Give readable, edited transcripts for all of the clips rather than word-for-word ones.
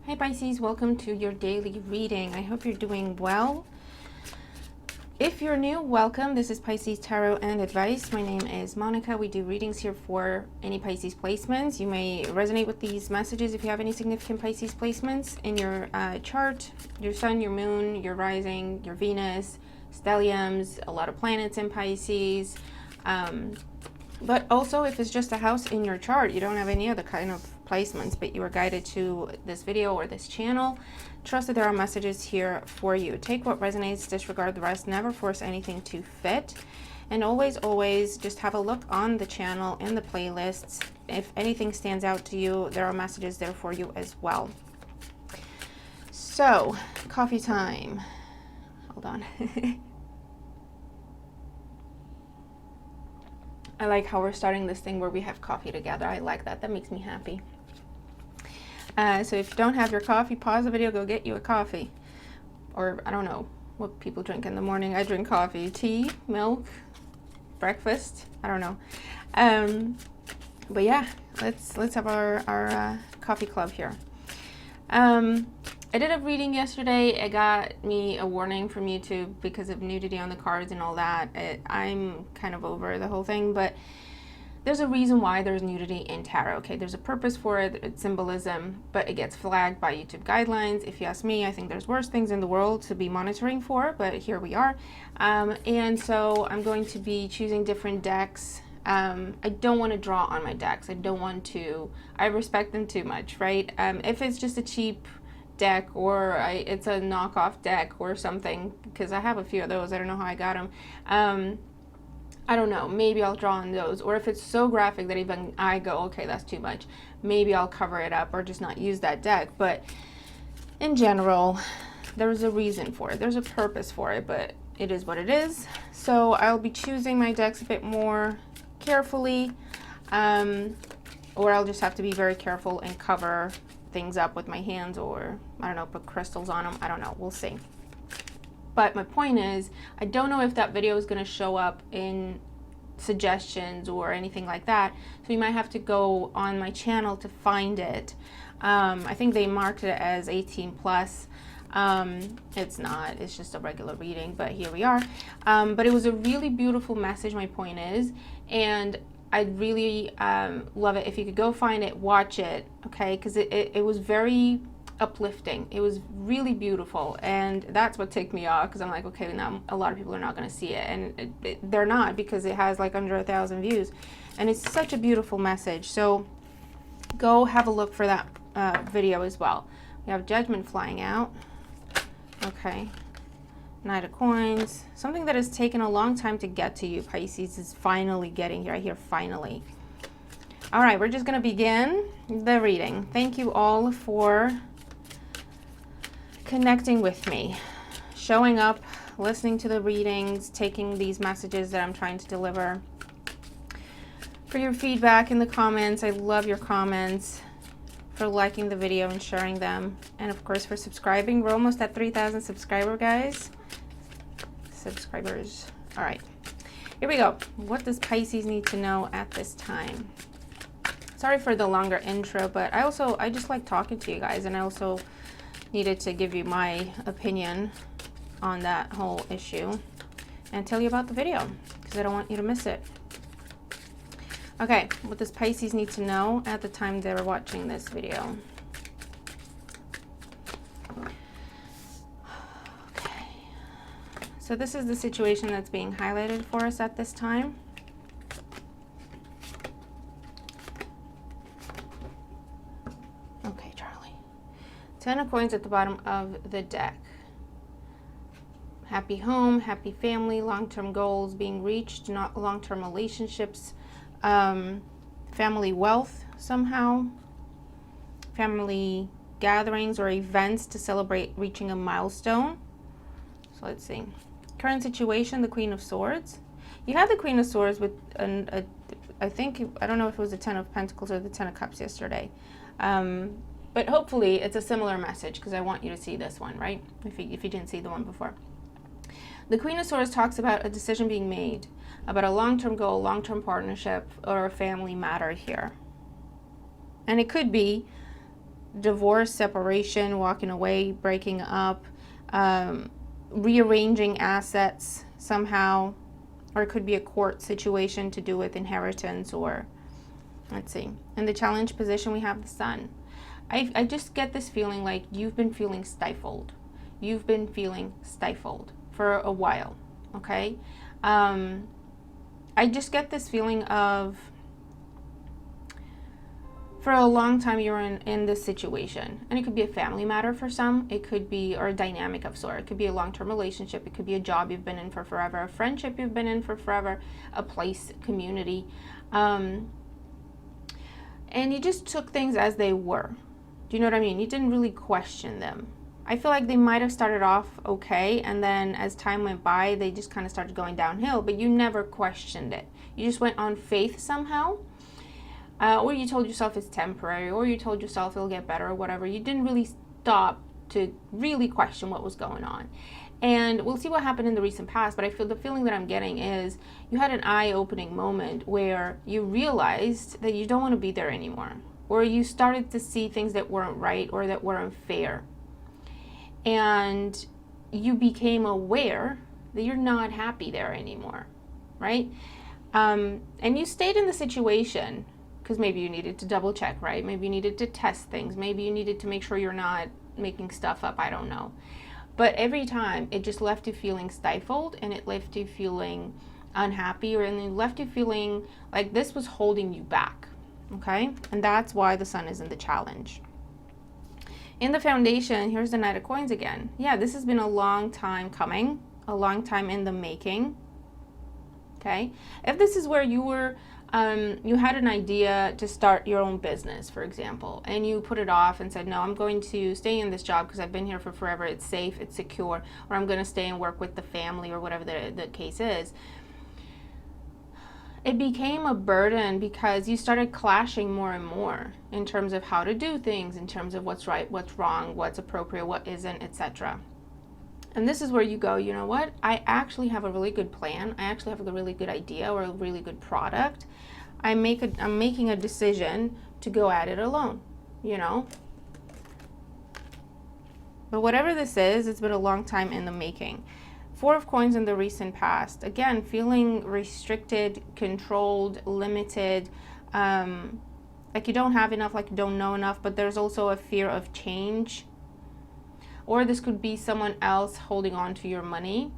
Hey Pisces, welcome to your daily reading. I hope you're doing well. If you're new, welcome. This is Pisces Tarot and Advice. My name is Monica. We do readings here for any Pisces placements. You may resonate with these messages if you have any significant Pisces placements in your chart, your sun, your moon, your rising, your Venus, stelliums, a lot of planets in Pisces. But also if it's just a house in your chart, you don't have any other kind of placements, but you are guided to this video or this channel, trust that there are messages here for you. Take what resonates, disregard the rest, never force anything to fit. And always just have a look on the channel and the playlists. If anything stands out to you, there are messages there for you as well. So, coffee time. Hold on. I like how we're starting this thing where we have coffee together. I like that. That makes me happy. So if you don't have your coffee, pause the video, go get you a coffee. Or I don't know what people drink in the morning. I drink coffee, tea, milk, breakfast. I don't know. But yeah, let's have our coffee club here. I did a reading yesterday. It got me a warning from YouTube because of nudity on the cards and all that. I'm kind of over the whole thing, but there's a reason why there's nudity in tarot, okay? There's a purpose for it, it's symbolism, but it gets flagged by YouTube guidelines. If you ask me, I think there's worse things in the world to be monitoring for, but here we are. And so I'm going to be choosing different decks. I don't want to draw on my decks. I respect them too much, right? If it's just a cheap deck or it's a knockoff deck or something, because I have a few of those, I don't know how I got them. I don't know, maybe I'll draw on those, or if it's so graphic that even I go, okay, that's too much, maybe I'll cover it up or just not use that deck. But in general, there's a reason for it, there's a purpose for it, but it is what it is. So I'll be choosing my decks a bit more carefully, or I'll just have to be very careful and cover things up with my hands, or I don't know, put crystals on them. I don't know, we'll see. But my point is, I don't know if that video is going to show up in suggestions or anything like that. So you might have to go on my channel to find it. I think they marked it as 18 plus. It's not, it's just a regular reading, but here we are. But it was a really beautiful message, my point is, and I'd really love it if you could go find it, watch it, okay? Because it was very uplifting. It was really beautiful, and that's what ticked me off, because I'm like, okay, now a lot of people are not going to see it, and they're not, because it has like under 1,000 views, and it's such a beautiful message. So go have a look for that video as well. We have Judgment flying out. Okay, Knight of Coins. Something that has taken a long time to get to you, Pisces, is finally getting here. I hear finally. All right, we're just going to begin the reading. Thank you all for connecting with me, showing up, listening to the readings, taking these messages that I'm trying to deliver. For your feedback in the comments, I love your comments. For liking the video and sharing them, and of course for subscribing. We're almost at 3,000 subscribers. All right, here we go. What does Pisces need to know at this time? Sorry for the longer intro, but I just like talking to you guys, and I also needed to give you my opinion on that whole issue and tell you about the video, because I don't want you to miss it. Okay, what does Pisces need to know at the time they're watching this video? Okay, so this is the situation that's being highlighted for us at this time. Okay, Charlie. 10 of Coins at the bottom of the deck. Happy home, happy family, long-term goals being reached, not long-term relationships, family wealth somehow, family gatherings or events to celebrate reaching a milestone. So let's see. Current situation, the Queen of Swords. You had the Queen of Swords with, I think, I don't know if it was the 10 of Pentacles or the 10 of Cups yesterday. But hopefully it's a similar message, because I want you to see this one, right? If you didn't see the one before. The Queen of Swords talks about a decision being made, about a long-term goal, long-term partnership, or a family matter here. And it could be divorce, separation, walking away, breaking up, rearranging assets somehow, or it could be a court situation to do with inheritance, or let's see. In the challenge position, we have the Sun. I just get this feeling like you've been feeling stifled. You've been feeling stifled for a while, okay? I just get this feeling of, for a long time you're in this situation, and it could be a family matter for some, it could be, or a dynamic of sort, it could be a long-term relationship, it could be a job you've been in for forever, a friendship you've been in for forever, a place, community, and you just took things as they were. Do you know what I mean? You didn't really question them. I feel like they might have started off okay, and then as time went by, they just kind of started going downhill, but you never questioned it. You just went on faith somehow, or you told yourself it's temporary, or you told yourself it'll get better, or whatever. You didn't really stop to really question what was going on. And we'll see what happened in the recent past, but I feel the feeling that I'm getting is you had an eye-opening moment where you realized that you don't want to be there anymore, or you started to see things that weren't right or that weren't fair. And you became aware that you're not happy there anymore, right? And you stayed in the situation because maybe you needed to double check, right? Maybe you needed to test things. Maybe you needed to make sure you're not making stuff up. I don't know. But every time it just left you feeling stifled, and it left you feeling unhappy, and it left you feeling like this was holding you back, okay? And that's why the Sun is in the challenge. In the foundation, here's the Knight of Coins again. Yeah, this has been a long time coming, a long time in the making, okay? If this is where you were, you had an idea to start your own business, for example, and you put it off and said, no, I'm going to stay in this job because I've been here for forever, it's safe, it's secure, or I'm going to stay and work with the family, or whatever the case is. It became a burden because you started clashing more and more in terms of how to do things, in terms of what's right, what's wrong, what's appropriate, what isn't, etc. And this is where you go, you know what? I actually have a really good plan. I actually have a really good idea or a really good product. I'm making a decision to go at it alone, you know? But whatever this is, it's been a long time in the making. Four of Coins in the recent past. Again, feeling restricted, controlled, limited, like you don't have enough, like you don't know enough, but there's also a fear of change. Or this could be someone else holding on to your money.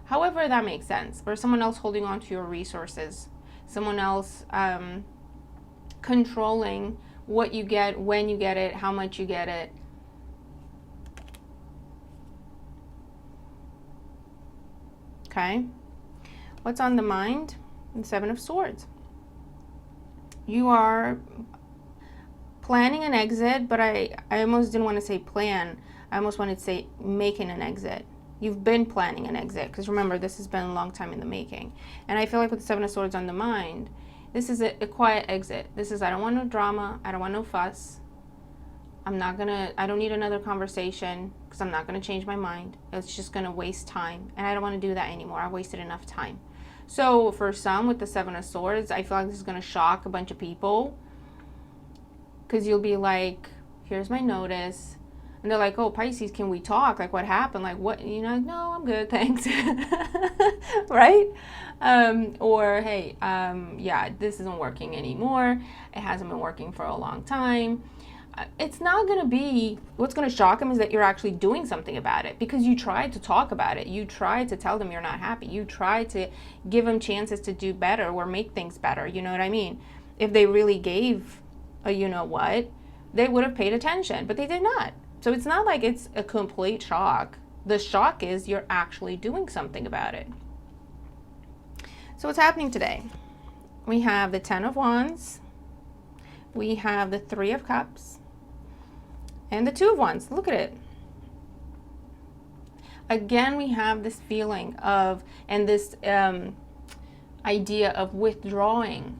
However that makes sense. Or someone else holding on to your resources. Someone else controlling what you get, when you get it, how much you get it. Okay, what's on the mind? The Seven of Swords. You are planning an exit, but I almost didn't want to say plan. I almost wanted to say making an exit. You've been planning an exit, because remember, this has been a long time in the making. And I feel like with the Seven of Swords on the mind, this is a quiet exit. This is, I don't want no drama. I don't want no fuss. I don't need another conversation, because I'm not going to change my mind. It's just going to waste time. And I don't want to do that anymore. I wasted enough time. So for some, with the Seven of Swords, I feel like this is going to shock a bunch of people. Because you'll be like, here's my notice. And they're like, oh, Pisces, can we talk? Like, what happened? Like, what? You know, no, I'm good, thanks. Right? Or, hey, yeah, this isn't working anymore. It hasn't been working for a long time. It's not going to be, what's going to shock them is that you're actually doing something about it, because you tried to talk about it. You tried to tell them you're not happy. You tried to give them chances to do better or make things better. You know what I mean? If they really gave a you know what, they would have paid attention, but they did not. So it's not like it's a complete shock. The shock is you're actually doing something about it. So what's happening today? We have the Ten of Wands. We have the Three of Cups. And the Two of Wands. Look at it. Again, we have this feeling of, and this idea of withdrawing.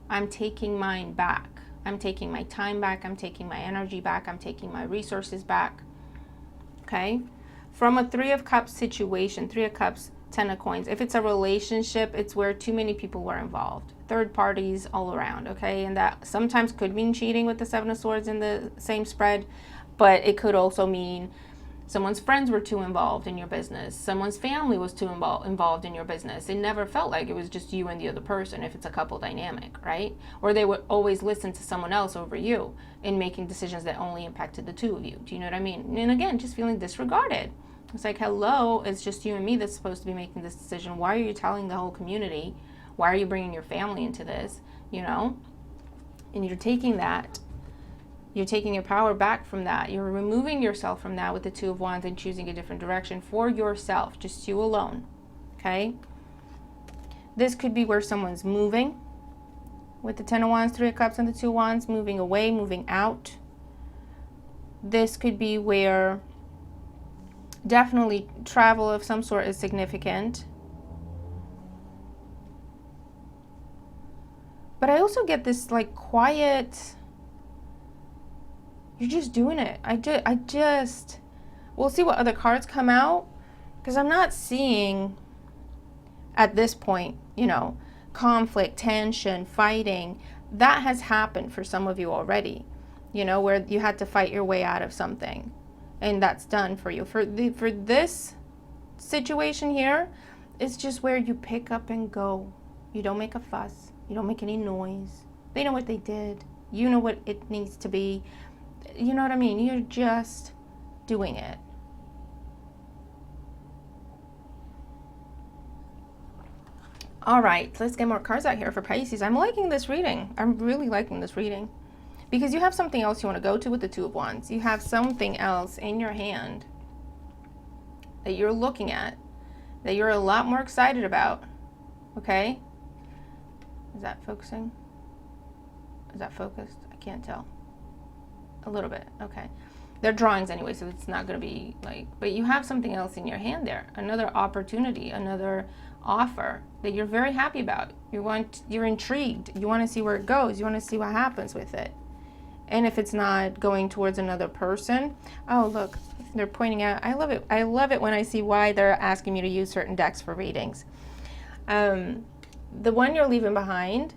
I'm taking mine back. I'm taking my time back. I'm taking my energy back. I'm taking my resources back. Okay? From a Three of Cups situation, Three of Cups Ten of Coins. If it's a relationship, it's where too many people were involved. Third parties all around, okay? And that sometimes could mean cheating with the Seven of Swords in the same spread, but it could also mean someone's friends were too involved in your business. Someone's family was too involved in your business. It never felt like it was just you and the other person if it's a couple dynamic, right? Or they would always listen to someone else over you in making decisions that only impacted the two of you. Do you know what I mean? And again, just feeling disregarded. It's like, hello, it's just you and me that's supposed to be making this decision. Why are you telling the whole community? Why are you bringing your family into this? You know? And you're taking that. You're taking your power back from that. You're removing yourself from that with the Two of Wands and choosing a different direction for yourself, just you alone, okay? This could be where someone's moving with the Ten of Wands, Three of Cups, and the Two of Wands, moving away, moving out. This could be where definitely travel of some sort is significant. But I also get this like quiet... You're just doing it. We'll see what other cards come out, because I'm not seeing at this point, you know, conflict, tension, fighting. That has happened for some of you already, you know, where you had to fight your way out of something, and that's done for you. For this situation here, it's just where you pick up and go. You don't make a fuss. You don't make any noise. They know what they did. You know what it needs to be. You know what I mean? You're just doing it. All right, let's get more cards out here for Pisces. I'm liking this reading. I'm really liking this reading. Because you have something else you want to go to with the Two of Wands. You have something else in your hand that you're looking at, that you're a lot more excited about. Okay? Is that focusing? Is that focused? I can't tell. A little bit, okay. They're drawings anyway, so it's not going to be like, but you have something else in your hand there. Another opportunity, another offer that you're very happy about. You're intrigued. You want to see where it goes. You want to see what happens with it. And if it's not going towards another person, oh, look, they're pointing out, I love it. I love it when I see why they're asking me to use certain decks for readings. The one you're leaving behind,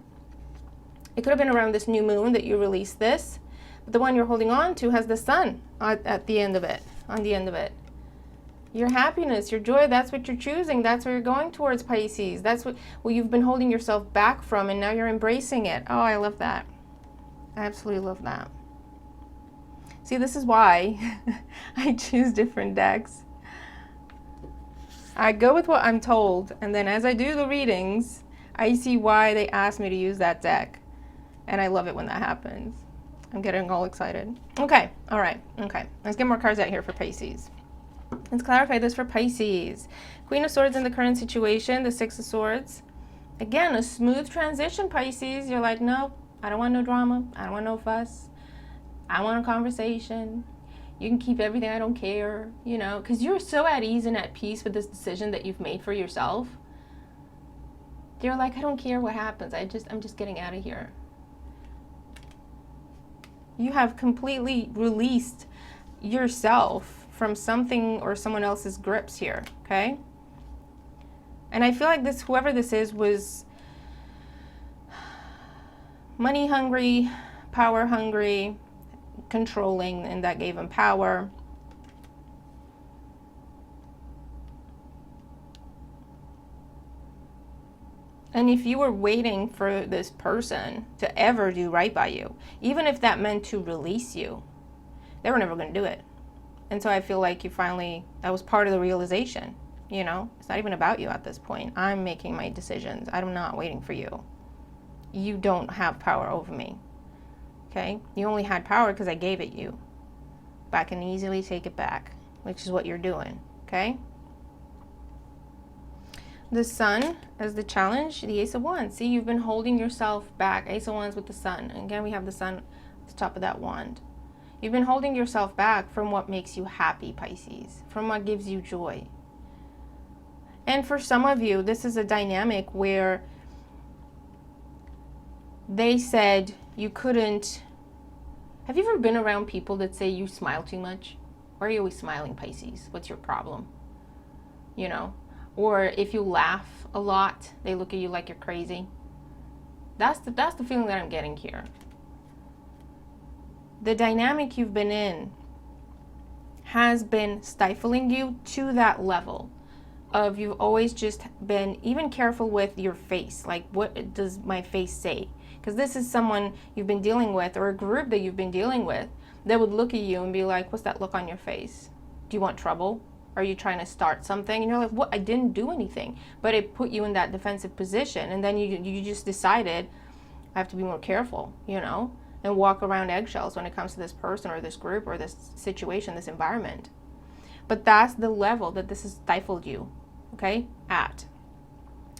it could have been around this new moon that you released this. The one you're holding on to has the sun at the end of it, on the end of it. Your happiness, your joy, that's what you're choosing. That's where you're going towards, Pisces. That's what you've been holding yourself back from, and now you're embracing it. Oh, I love that. I absolutely love that. See, this is why I choose different decks. I go with what I'm told, and then as I do the readings, I see why they asked me to use that deck. And I love it when that happens. I'm getting all excited. Okay, all right, okay. Let's get more cards out here for Pisces. Let's clarify this for Pisces. Queen of Swords in the current situation, the Six of Swords. Again, a smooth transition, Pisces. You're like, no, I don't want no drama. I don't want no fuss. I want a conversation. You can keep everything. I don't care, you know, because you're so at ease and at peace with this decision that you've made for yourself. You're like, I don't care what happens. I'm just getting out of here. You have completely released yourself from something or someone else's grips here, okay? And I feel like this, whoever this is, was money hungry, power hungry, controlling, and that gave him power. And if you were waiting for this person to ever do right by you, even if that meant to release you, they were never going to do it. And so I feel like you finally, that was part of the realization, you know? It's not even about you at this point. I'm making my decisions. I'm not waiting for you. You don't have power over me, okay? You only had power because I gave it you. But I can easily take it back, which is what you're doing, okay? The Sun as the challenge, the Ace of Wands. See, you've been holding yourself back. Ace of Wands with the Sun. And again, we have the Sun at the top of that wand. You've been holding yourself back from what makes you happy, Pisces, from what gives you joy. And for some of you, this is a dynamic where they said you couldn't. Have you ever been around people that say you smile too much? Why are you always smiling, Pisces? What's your problem? You know? Or if you laugh a lot, they look at you like you're crazy. That's the feeling that I'm getting here. The dynamic you've been in has been stifling you to that level of you've always just been even careful with your face. Like, what does my face say? Because this is someone you've been dealing with, or a group that you've been dealing with, that would look at you and be like, what's that look on your face? Do you want trouble? Are you trying to start something? And you're like, what? I didn't do anything. But it put you in that defensive position. And then you just decided, I have to be more careful, you know, and walk around eggshells when it comes to this person or this group or this situation, this environment. But that's the level that this has stifled you, okay, at.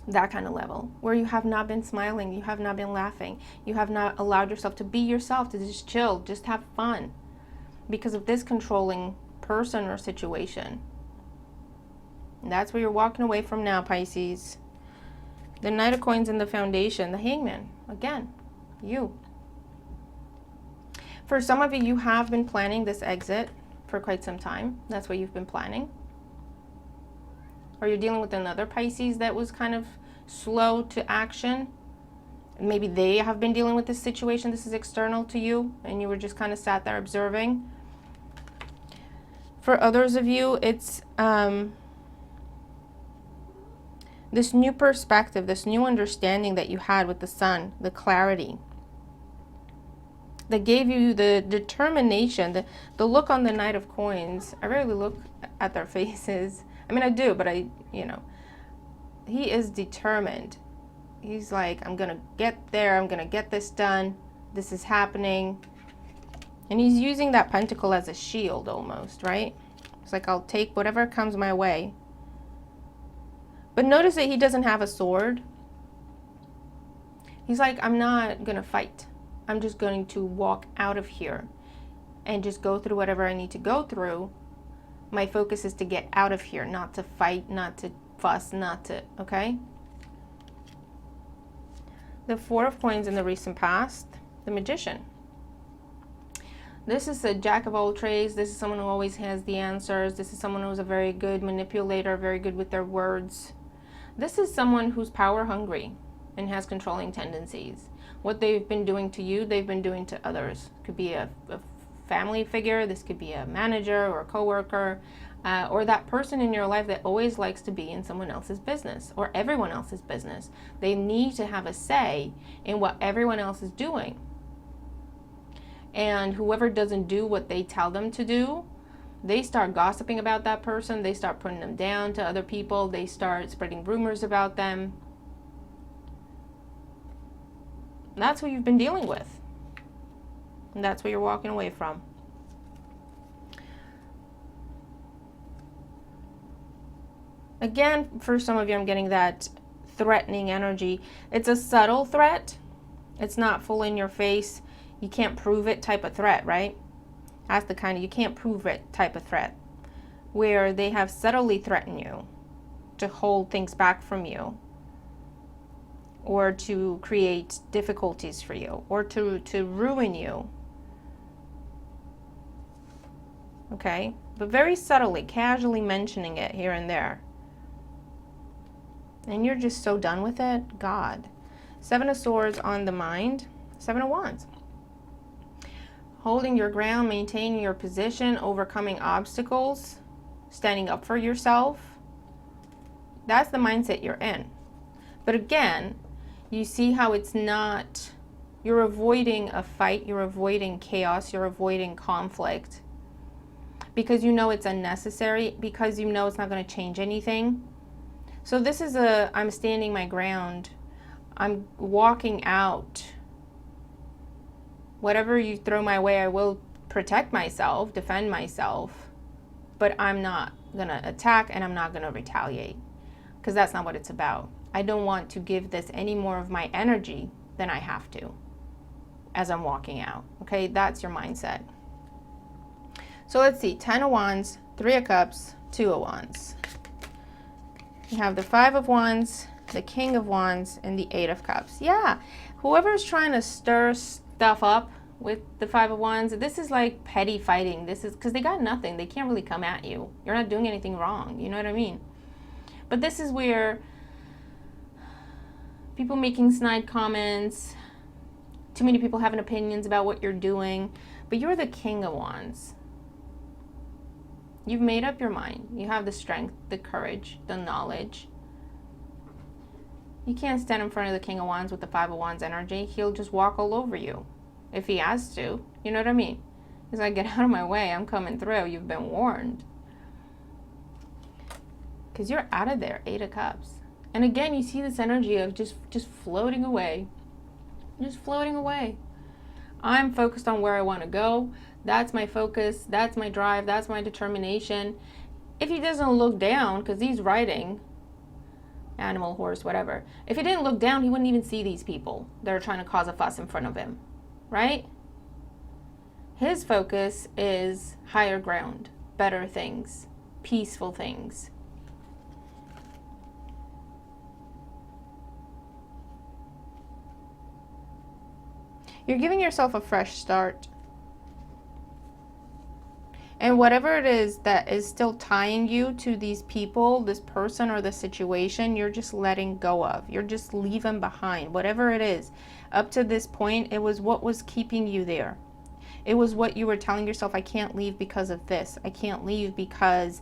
That kind of level where you have not been smiling, you have not been laughing, you have not allowed yourself to be yourself, to just chill, just have fun because of this controlling person or situation. And that's where you're walking away from now, Pisces. The Knight of Coins in the Foundation, the Hangman, again, you. For some of you, you have been planning this exit for quite some time. That's what you've been planning. Or you're dealing with another Pisces that was kind of slow to action. Maybe they have been dealing with this situation. This is external to you, and you were just kind of sat there observing. For others of you, it's this new perspective, this new understanding that you had with the sun, the clarity that gave you the determination, the look on the Knight of Coins. I rarely look at their faces. I mean, I do, but he is determined. He's like, I'm going to get there. I'm going to get this done. This is happening. And he's using that pentacle as a shield almost, right? It's like, I'll take whatever comes my way. But notice that he doesn't have a sword. He's like, I'm not going to fight. I'm just going to walk out of here and just go through whatever I need to go through. My focus is to get out of here, not to fight, not to fuss, not to, okay? The Four of Coins in the recent past, the Magician. This is a jack of all trades. This is someone who always has the answers. This is someone who's a very good manipulator, very good with their words. This is someone who's power hungry and has controlling tendencies. What they've been doing to you, they've been doing to others. Could be a family figure. This could be a manager or a coworker, or that person in your life that always likes to be in someone else's business or everyone else's business. They need to have a say in what everyone else is doing. And whoever doesn't do what they tell them to do, they start gossiping about that person. They start putting them down to other people. They start spreading rumors about them. That's what you've been dealing with. And that's what you're walking away from. Again, for some of you, I'm getting that threatening energy. It's a subtle threat. It's not full in your face. You can't prove it type of threat, right? That's the kind of you can't prove it type of threat. Where they have subtly threatened you to hold things back from you, or to create difficulties for you, or to ruin you. Okay? But very subtly, casually mentioning it here and there. And you're just so done with it. God. Seven of Swords on the mind. Seven of Wands. Holding your ground, maintaining your position, overcoming obstacles, standing up for yourself. That's the mindset you're in. But again, you see how it's not, you're avoiding a fight, you're avoiding chaos, you're avoiding conflict. Because you know it's unnecessary, because you know it's not going to change anything. So this is I'm standing my ground. I'm walking out. Whatever you throw my way, I will protect myself, defend myself. But I'm not going to attack and I'm not going to retaliate. Because that's not what it's about. I don't want to give this any more of my energy than I have to as I'm walking out. Okay, that's your mindset. So let's see, 10 of Wands, 3 of Cups, 2 of Wands. You have the 5 of Wands, the King of Wands, and the 8 of Cups. Yeah, whoever's trying to stir stuff up with the 5 of Wands, this is like petty fighting. This is because they got nothing. They can't really come at you. You're not doing anything wrong. You know what I mean? But this is where people making snide comments, too many people having opinions about what you're doing, but you're the King of Wands. You've made up your mind. You have the strength, the courage, the knowledge. You can't stand in front of the King of Wands with the Five of Wands energy. He'll just walk all over you if he has to. You know what I mean? He's like, get out of my way. I'm coming through. You've been warned. Because you're out of there. 8 of Cups. And again, you see this energy of just floating away. Just floating away. I'm focused on where I want to go. That's my focus. That's my drive. That's my determination. If he doesn't look down, because he's riding, animal, horse, whatever. If he didn't look down, he wouldn't even see these people that are trying to cause a fuss in front of him. Right? His focus is higher ground, better things, peaceful things. You're giving yourself a fresh start. And whatever it is that is still tying you to these people, this person or the situation, you're just letting go of. You're just leaving behind. Whatever it is. Up to this point, it was what was keeping you there. It was what you were telling yourself, I can't leave because of this. I can't leave because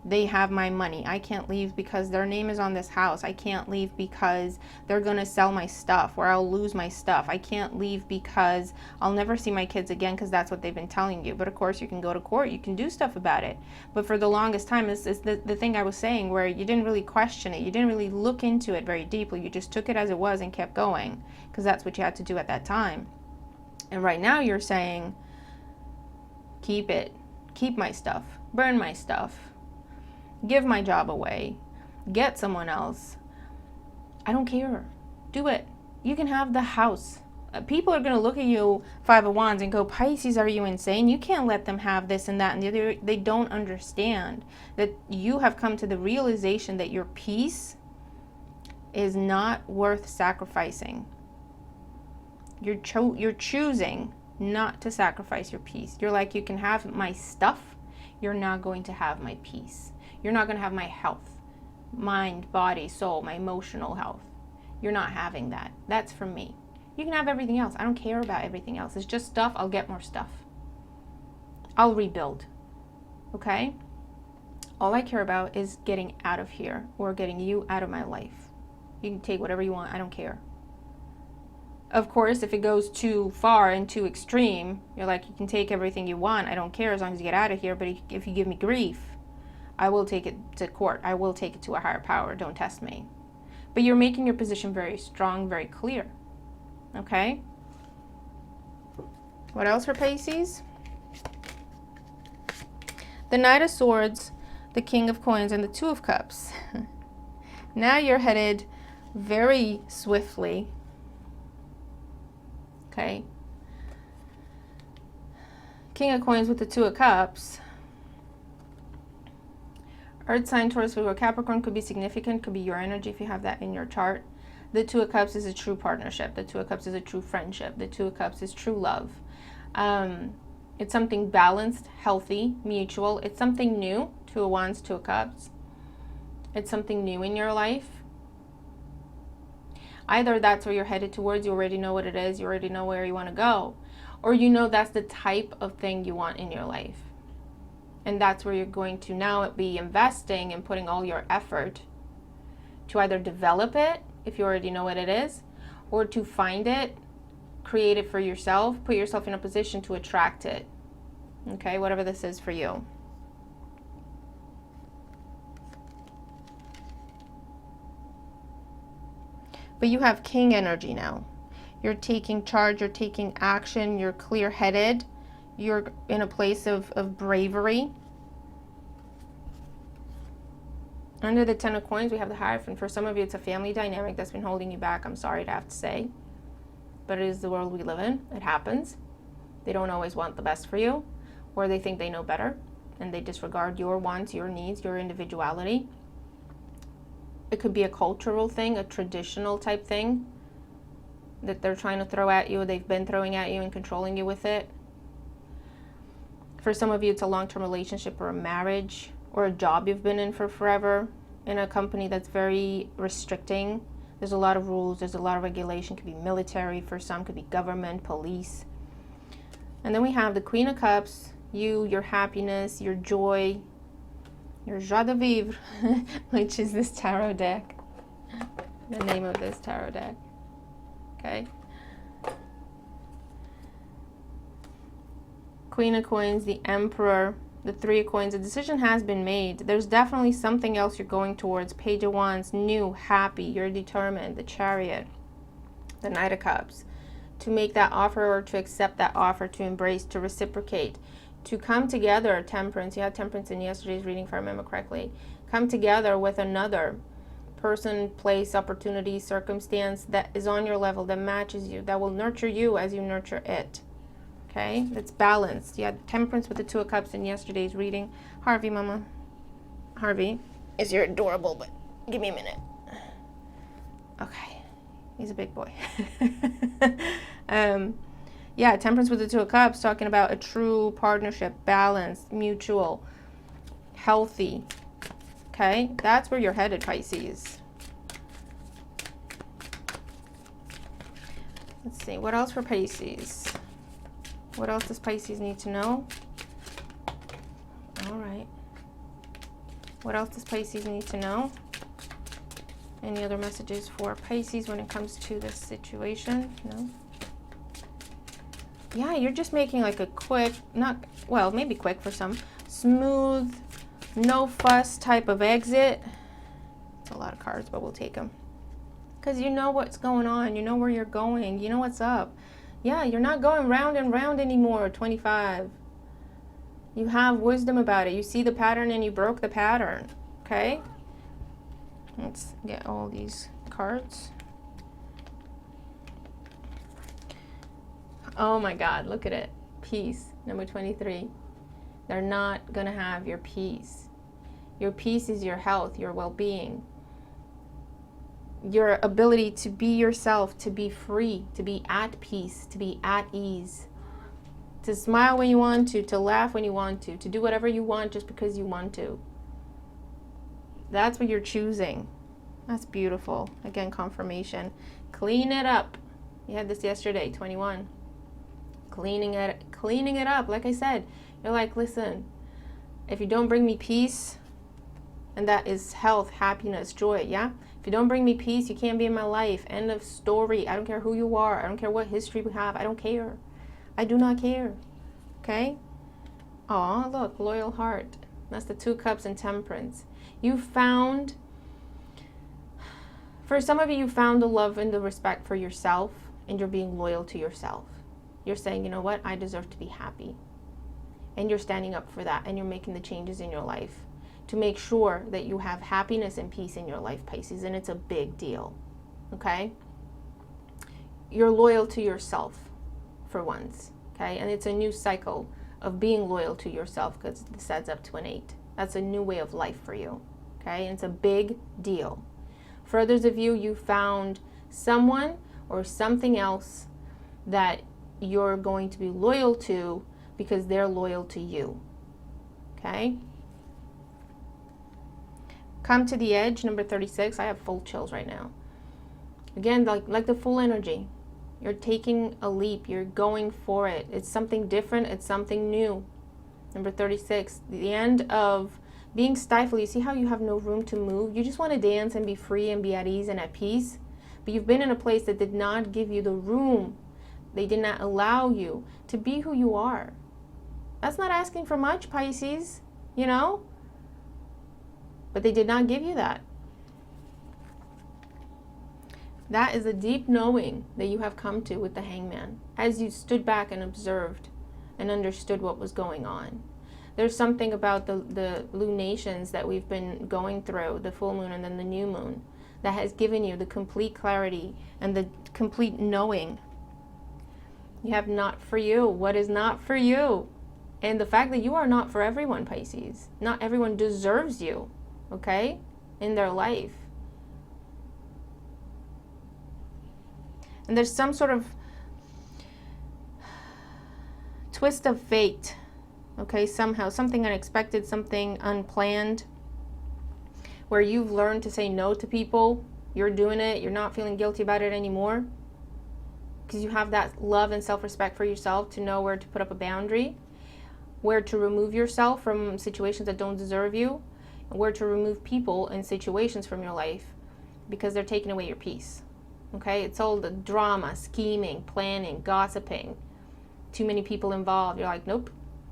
they have my money. I can't leave because their name is on this house. I can't leave because they're going to sell my stuff or I'll lose my stuff. I can't leave because I'll never see my kids again because that's what they've been telling you. But of course you can go to court. You can do stuff about it. But for the longest time, it's the thing I was saying where you didn't really question it. You didn't really look into it very deeply. You just took it as it was and kept going because that's what you had to do at that time. And right now you're saying, keep it. Keep my stuff. Burn my stuff. Give my job away. Get someone else. I don't care. Do it. You can have the house. People are going to look at you, Five of Wands, and go, Pisces, are you insane? You can't let them have this and that and the other. They don't understand that you have come to the realization that your peace is not worth sacrificing. You're choosing not to sacrifice your peace. You're like, you can have my stuff. You're not going to have my peace. You're not going to have my health, mind, body, soul, my emotional health. You're not having that. That's for me. You can have everything else. I don't care about everything else. It's just stuff. I'll get more stuff. I'll rebuild. Okay? All I care about is getting out of here or getting you out of my life. You can take whatever you want. I don't care. Of course, if it goes too far and too extreme, you're like, you can take everything you want. I don't care as long as you get out of here. But if you give me grief, I will take it to court. I will take it to a higher power. Don't test me. But you're making your position very strong, very clear. Okay? What else for Pisces? The Knight of Swords, the King of Coins, and the Two of Cups. Now you're headed very swiftly. Okay? King of Coins with the Two of Cups. Earth sign, Taurus, Virgo, Capricorn could be significant, could be your energy if you have that in your chart. The Two of Cups is a true partnership. The Two of Cups is a true friendship. The Two of Cups is true love. It's something balanced, healthy, mutual. It's something new. Two of Wands, Two of Cups. It's something new in your life. Either that's where you're headed towards, you already know what it is, you already know where you want to go. Or you know that's the type of thing you want in your life. And that's where you're going to now be investing and putting all your effort to either develop it, if you already know what it is, or to find it, create it for yourself, put yourself in a position to attract it. Okay, whatever this is for you. But you have King energy now. You're taking charge, you're taking action, you're clear-headed, you're in a place of bravery. Under the Ten of Coins, we have the Hierophant. For some of you, it's a family dynamic that's been holding you back. I'm sorry to have to say. But it is the world we live in. It happens. They don't always want the best for you, or they think they know better, and they disregard your wants, your needs, your individuality. It could be a cultural thing, a traditional type thing that they're trying to throw at you, they've been throwing at you and controlling you with it. For some of you, it's a long-term relationship or a marriage or a job you've been in for forever. in a company that's very restricting. There's a lot of rules, there's a lot of regulation. Could be military for some, could be government, police. And then we have the Queen of Cups, you, your happiness, your joy, your joie de vivre, which is this tarot deck, the name of this tarot deck. Okay. Queen of Coins, the Emperor, the Three of Coins. A decision has been made. There's definitely something else you're going towards. Page of Wands, new, happy, you're determined. The Chariot, the Knight of Cups. To make that offer or to accept that offer, to embrace, to reciprocate, to come together. Temperance, you had Temperance in yesterday's reading if I remember correctly. Come together with another person, place, opportunity, circumstance that is on your level, that matches you, that will nurture you as you nurture it. Okay, that's balanced. You had Temperance with the Two of Cups in yesterday's reading. Harvey, mama. Harvey is you're adorable, but give me a minute. Okay, he's a big boy. Yeah, Temperance with the Two of Cups, talking about a true partnership, balanced, mutual, healthy. Okay, that's where you're headed, Pisces. Let's see, what else for Pisces? What else does Pisces need to know? All right. What else does Pisces need to know? Any other messages for Pisces when it comes to this situation? No? Yeah, you're just making like a quick, not, well, maybe quick for some, smooth, no fuss type of exit. It's a lot of cards, but we'll take them. Because you know what's going on. You know where you're going. You know what's up. Yeah, you're not going round and round anymore, 25. You have wisdom about it. You see the pattern and you broke the pattern. Okay? Let's get all these cards. Oh my God, look at it. Peace, number 23. They're not going to have your peace. Your peace is your health, your well-being. Your ability to be yourself, to be free, to be at peace, to be at ease, to smile when you want to laugh when you want to do whatever you want just because you want to. That's what you're choosing. That's beautiful. Again, confirmation. Clean it up. You had this yesterday, 21. Cleaning it up. Like I said, you're like, listen, if you don't bring me peace, and that is health, happiness, joy, yeah? If you don't bring me peace, you can't be in my life. End of story. I don't care who you are. I don't care what history we have. I don't care. I do not care. Okay? Aw, look, loyal heart. That's the Two Cups and Temperance. You found, for some of you, you found the love and the respect for yourself, and you're being loyal to yourself. You're saying, you know what? I deserve to be happy. And you're standing up for that, and you're making the changes in your life to make sure that you have happiness and peace in your life, Pisces, and it's a big deal, okay? You're loyal to yourself, for once, okay? And it's a new cycle of being loyal to yourself, because this adds up to an 8. That's a new way of life for you, okay? And it's a big deal. For others of you, you found someone or something else that you're going to be loyal to because they're loyal to you, okay? Come to the edge, number 36. I have full chills right now. Again, like the full energy. You're taking a leap. You're going for it. It's something different. It's something new. Number 36. The end of being stifled. You see how you have no room to move? You just want to dance and be free and be at ease and at peace. But you've been in a place that did not give you the room. They did not allow you to be who you are. That's not asking for much, Pisces. You know? But they did not give you that. That is a deep knowing that you have come to with the Hangman as you stood back and observed and understood what was going on. There's something about the lunations that we've been going through, the full moon and then the new moon, that has given you the complete clarity and the complete knowing. You have not for you. What is not for you? And the fact that you are not for everyone, Pisces. Not everyone deserves you. Okay, in their life. And there's some sort of twist of fate, okay, somehow, something unexpected, something unplanned, where you've learned to say no to people. You're doing it. You're not feeling guilty about it anymore because you have that love and self-respect for yourself to know where to put up a boundary, where to remove yourself from situations that don't deserve you, and where to remove people and situations from your life because they're taking away your peace. Okay? It's all the drama, scheming, planning, gossiping, too many people involved. You're like, nope.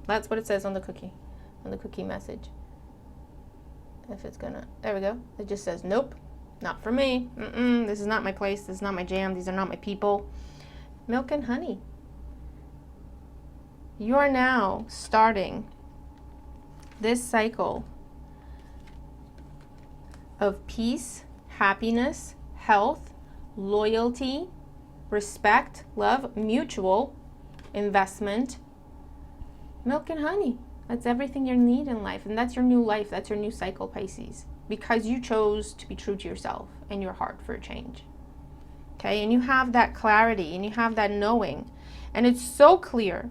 That's what it says on the cookie message. If it's gonna, there we go. It just says, nope, not for me. This is not my place. This is not my jam. These are not my people. Milk and honey. You are now starting this cycle of peace, happiness, health, loyalty, respect, love, mutual investment. Milk and honey. That's everything you need in life. And that's your new life. That's your new cycle, Pisces. Because you chose to be true to yourself and your heart for a change. Okay? And you have that clarity and you have that knowing. And it's so clear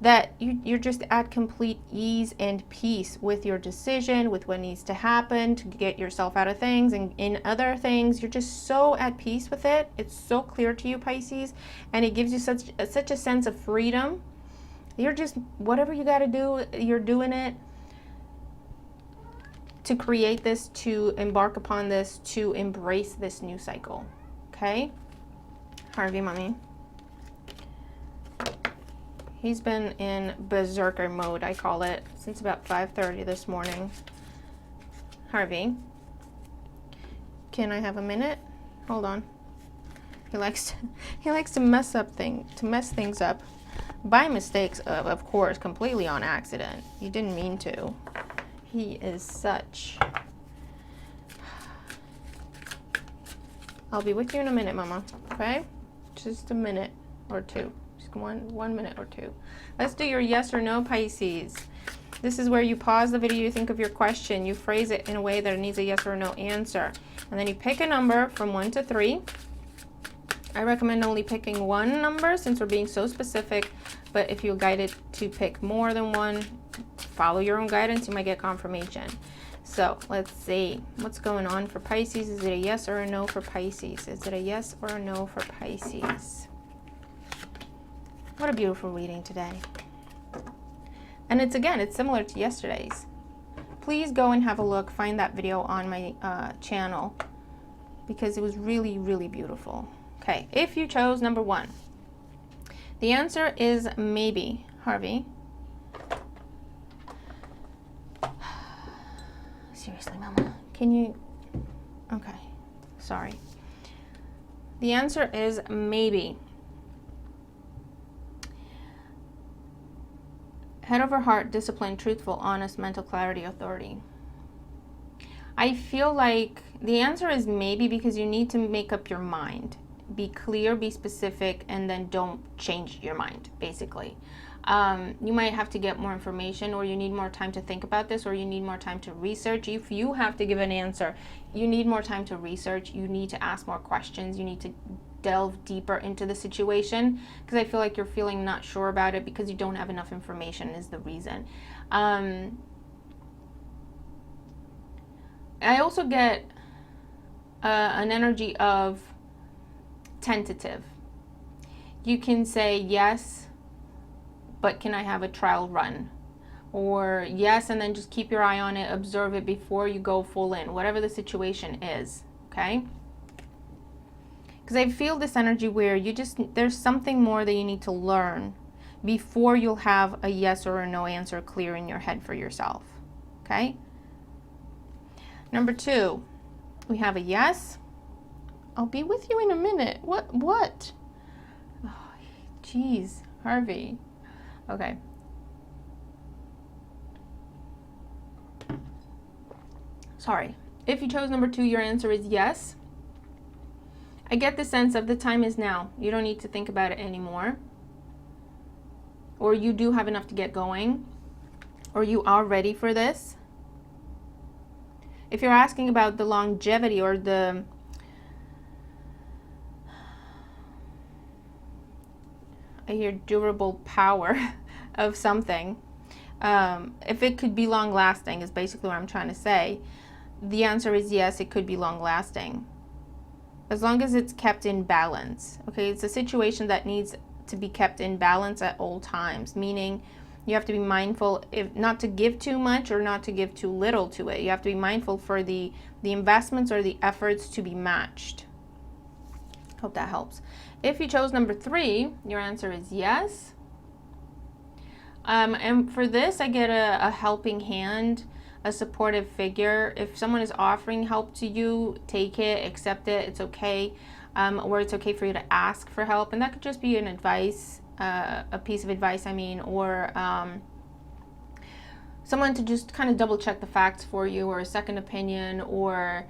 that you're just at complete ease and peace with your decision, with what needs to happen to get yourself out of things, and in other things, you're just so at peace with it. It's so clear to you, Pisces, and it gives you such a sense of freedom. You're just, whatever you got to do, you're doing it to create this, to embark upon this, to embrace this new cycle. Okay? Harvey, mommy. He's been in berserker mode, I call it, since about 5:30 this morning. Harvey, can I have a minute? Hold on. He likes to mess things up by mistakes, of course, completely on accident. He didn't mean to. He is such. I'll be with you in a minute, Mama. Okay? Just a minute or two. One minute or two. Let's do your yes or no, Pisces. This is where you pause the video, you think of your question, you phrase it in a way that it needs a yes or no answer, and then you pick a number from 1 to 3. I recommend only picking one number since we're being so specific, but if you're guided to pick more than one, follow your own guidance, you might get confirmation. So let's see what's going on for Pisces. Is it a yes or a no for Pisces? Is it a yes or a no for Pisces? What a beautiful reading today. And it's similar to yesterday's. Please go and have a look, find that video on my channel, because it was really, really beautiful. Okay, if you chose number 1, the answer is maybe, Harvey. Seriously, Mama, can you? Okay, sorry. The answer is maybe. Head over heart, discipline, truthful, honest, mental clarity, authority. I feel like the answer is maybe because you need to make up your mind. Be clear, be specific, and then don't change your mind, basically. You might have to get more information, or you need more time to think about this, or you need more time to research. If you have to give an answer, you need more time to research. You need to ask more questions. You need to delve deeper into the situation, because I feel like you're feeling not sure about it because you don't have enough information is the reason. I also get an energy of tentative. You can say yes, but can I have a trial run? Or yes, and then just keep your eye on it, observe it before you go full in, whatever the situation is, okay? Because I feel this energy where there's something more that you need to learn before you'll have a yes or a no answer clear in your head for yourself, okay? Number 2, we have a yes. I'll be with you in a minute. What? Oh, jeez, Harvey. Okay. Sorry. If you chose number 2, your answer is yes. I get the sense of the time is now. You don't need to think about it anymore. Or you do have enough to get going. Or you are ready for this. If you're asking about the longevity or the I hear durable power of something. If it could be long lasting is basically what I'm trying to say. the answer is yes, it could be long lasting. As long as it's kept in balance. Okay, it's a situation that needs to be kept in balance at all times, meaning you have to be mindful if not to give too much or not to give too little to it. You have to be mindful for the investments or the efforts to be matched. Hope that helps. If you chose number 3, your answer is yes. And for this, I get a helping hand, a supportive figure. If someone is offering help to you, take it, accept it, it's okay. Or it's okay for you to ask for help. And that could just be an advice, a piece of advice, or someone to just kind of double check the facts for you, or a second opinion, or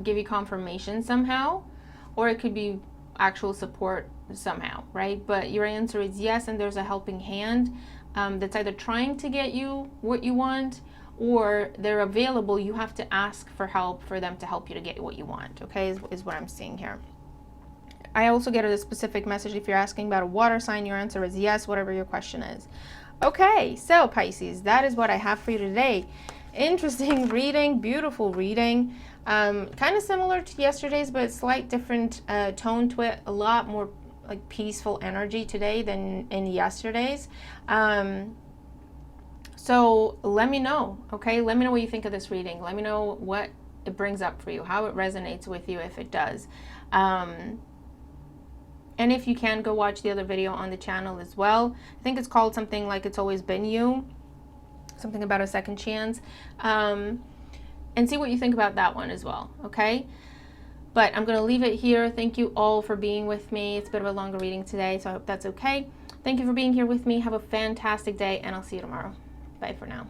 give you confirmation somehow. Or it could be actual support somehow, right? But your answer is yes, and there's a helping hand that's either trying to get you what you want, or they're available. You have to ask for help for them to help you to get what you want, okay, is what I'm seeing here. I also get a specific message if you're asking about a water sign. Your answer is yes, whatever your question is. Okay, so Pisces, that is what I have for you today. Interesting reading, beautiful reading. Kind of similar to yesterday's, but slight different tone to it. A lot more like peaceful energy today than in yesterday's. So let me know, okay? Let me know what you think of this reading. Let me know what it brings up for you, how it resonates with you, if it does. And if you can, go watch the other video on the channel as well. I think it's called something like It's Always Been You, something about a second chance. And see what you think about that one as well, okay? But I'm going to leave it here. Thank you all for being with me. It's a bit of a longer reading today, so I hope that's okay. Thank you for being here with me. Have a fantastic day, and I'll see you tomorrow. Bye for now.